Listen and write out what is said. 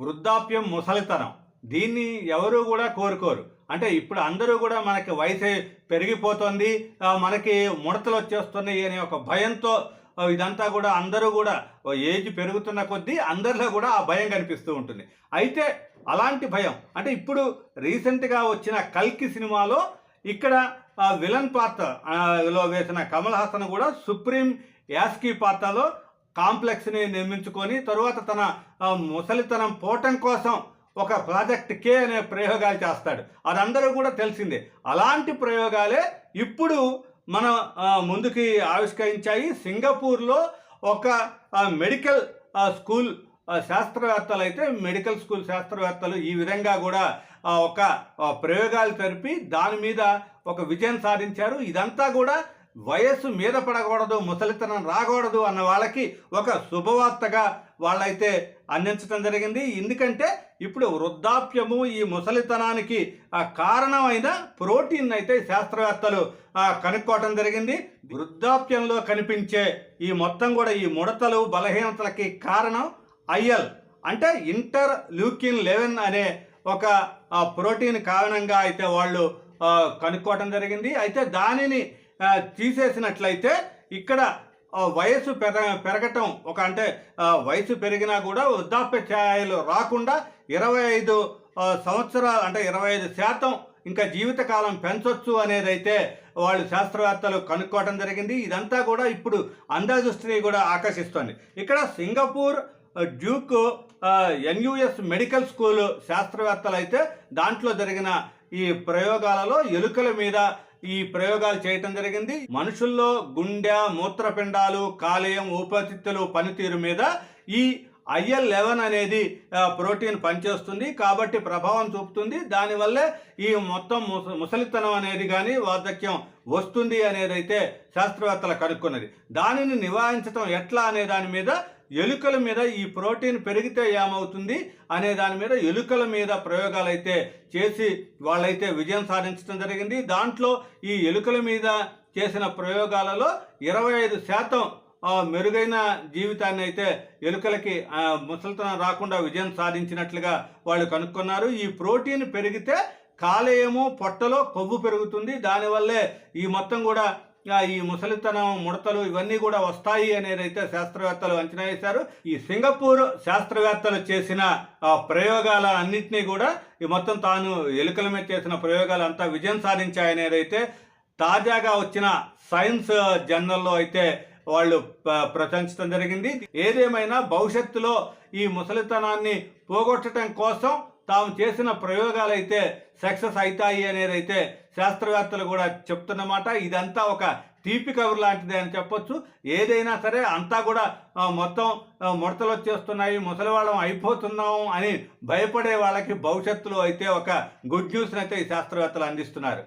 వృద్ధాప్యం, ముసలితనం దీన్ని ఎవరు కూడా కోరుకోరు. అంటే ఇప్పుడు అందరూ కూడా మనకి వయసు పెరిగిపోతుంది, మనకి ముడతలు వచ్చేస్తున్నాయి అనే ఒక భయంతో ఇదంతా కూడా అందరూ కూడా ఏజ్ పెరుగుతున్న కొద్దీ అందరిలో కూడా ఆ భయం కనిపిస్తూ ఉంటుంది. అయితే అలాంటి భయం అంటే ఇప్పుడు రీసెంట్గా వచ్చిన కల్కి సినిమాలో ఇక్కడ విలన్ పాత్ర లో వేసిన కమల్ హాసన్ కూడా సుప్రీం యాస్కీ పాత్రలో కాంప్లెక్స్ని నిర్మించుకొని తరువాత తన ముసలితనం పోవటం కోసం ఒక ప్రాజెక్ట్ కే అనే ప్రయోగాలు చేస్తాడు. అదందరూ కూడా తెలిసిందే. అలాంటి ప్రయోగాలే ఇప్పుడు మన ముందుకి ఆవిష్కరించాయి. సింగపూర్లో ఒక మెడికల్ స్కూల్ శాస్త్రవేత్తలు అయితే మెడికల్ స్కూల్ శాస్త్రవేత్తలు ఈ విధంగా కూడా ఒక ప్రయోగాలు జరిపి దాని మీద ఒక విజయం సాధించారు. ఇదంతా కూడా వయస్సు మీద పడకూడదు, ముసలితనం రాకూడదు అన్న వాళ్ళకి ఒక శుభవార్తగా వాళ్ళైతే అందించడం జరిగింది. ఎందుకంటే ఇప్పుడు వృద్ధాప్యము, ఈ ముసలితనానికి కారణమైన ప్రోటీన్ అయితే శాస్త్రవేత్తలు కనుక్కోవటం జరిగింది. వృద్ధాప్యంలో కనిపించే ఈ మొత్తం కూడా ఈ ముడతలు, బలహీనతలకి కారణం ఐఎల్ అంటే ఇంటర్లూకిన్-11 అనే ఒక ప్రోటీన్ కారణంగా అయితే వాళ్ళు కనుక్కోవటం జరిగింది. అయితే దానిని తీసేసినట్లయితే ఇక్కడ వయసు పెరగటం అంటే వయసు పెరిగినా కూడా వృద్ధాప్య ఛాయలు రాకుండా 25 సంవత్సరాలు అంటే 25% ఇంకా జీవితకాలం పెంచొచ్చు అనేది అయితే వాళ్ళు శాస్త్రవేత్తలు కనుక్కోవటం జరిగింది. ఇదంతా కూడా ఇప్పుడు అందరి దృష్టిని కూడా ఆకర్షిస్తోంది. ఇక్కడ Singapore Duke NUS medical school శాస్త్రవేత్తలు అయితే దాంట్లో జరిగిన ఈ ప్రయోగాలలో ఎలుకల మీద ఈ ప్రయోగాలు చేయటం జరిగింది. మనుషుల్లో గుండె, మూత్రపిండాలు, కాలేయం, ఊపిరితిత్తులు పనితీరు మీద ఈ IL-11 అనేది ప్రోటీన్ పనిచేస్తుంది కాబట్టి ప్రభావం చూపుతుంది. దానివల్లే ఈ మొత్తం ముసలితనం అనేది కానీ వార్ధక్యం వస్తుంది అనేది అయితే శాస్త్రవేత్తలు కనుక్కున్నది. దానిని నివారించడం ఎట్లా అనే దాని మీద ఎలుకల మీద ఈ ప్రోటీన్ పెరిగితే ఏమవుతుంది అనే దాని మీద ఎలుకల మీద ప్రయోగాలు అయితే చేసి వాళ్ళైతే విజయం సాధించడం జరిగింది. దాంట్లో ఈ ఎలుకల మీద చేసిన ప్రయోగాలలో 25% మెరుగైన జీవితాన్ని అయితే ఎలుకలకి ముసలితనం రాకుండా విజయం సాధించినట్లుగా వాళ్ళు కనుక్కున్నారు. ఈ ప్రోటీన్ పెరిగితే కాలేయము, పొట్టలో కొవ్వు పెరుగుతుంది. దానివల్లే ఈ మొత్తం కూడా ఈ ముసలితనం, ముడతలు ఇవన్నీ కూడా వస్తాయి అనేది అయితే శాస్త్రవేత్తలు అంచనా వేశారు. ఈ సింగపూర్ శాస్త్రవేత్తలు చేసిన ప్రయోగాల అన్నింటినీ కూడా ఈ మొత్తం తాను ఎలుకల మీద చేసిన ప్రయోగాలు అంతా విజయం సాధించాయనేది అయితే తాజాగా వచ్చిన సైన్స్ జర్నల్లో అయితే వాళ్ళు ప్రశంసించడం జరిగింది. ఏదేమైనా భవిష్యత్తులో ఈ ముసలితనాన్ని పోగొట్టడం కోసం తాము చేసిన ప్రయోగాలు అయితే సక్సెస్ అవుతాయి అనేది అయితే శాస్త్రవేత్తలు కూడా చెప్తున్నమాట. ఇదంతా ఒక తీపి కబురు లాంటిది అని చెప్పొచ్చు. ఏదైనా సరే అంతా కూడా మొత్తం ముడతలు వచ్చేస్తున్నాయి, ముసలివాళ్ళం అయిపోతున్నాం అని భయపడే వాళ్ళకి భవిష్యత్తులో అయితే ఒక గుడ్ న్యూస్ని అయితే ఈ శాస్త్రవేత్తలు అందిస్తున్నారు.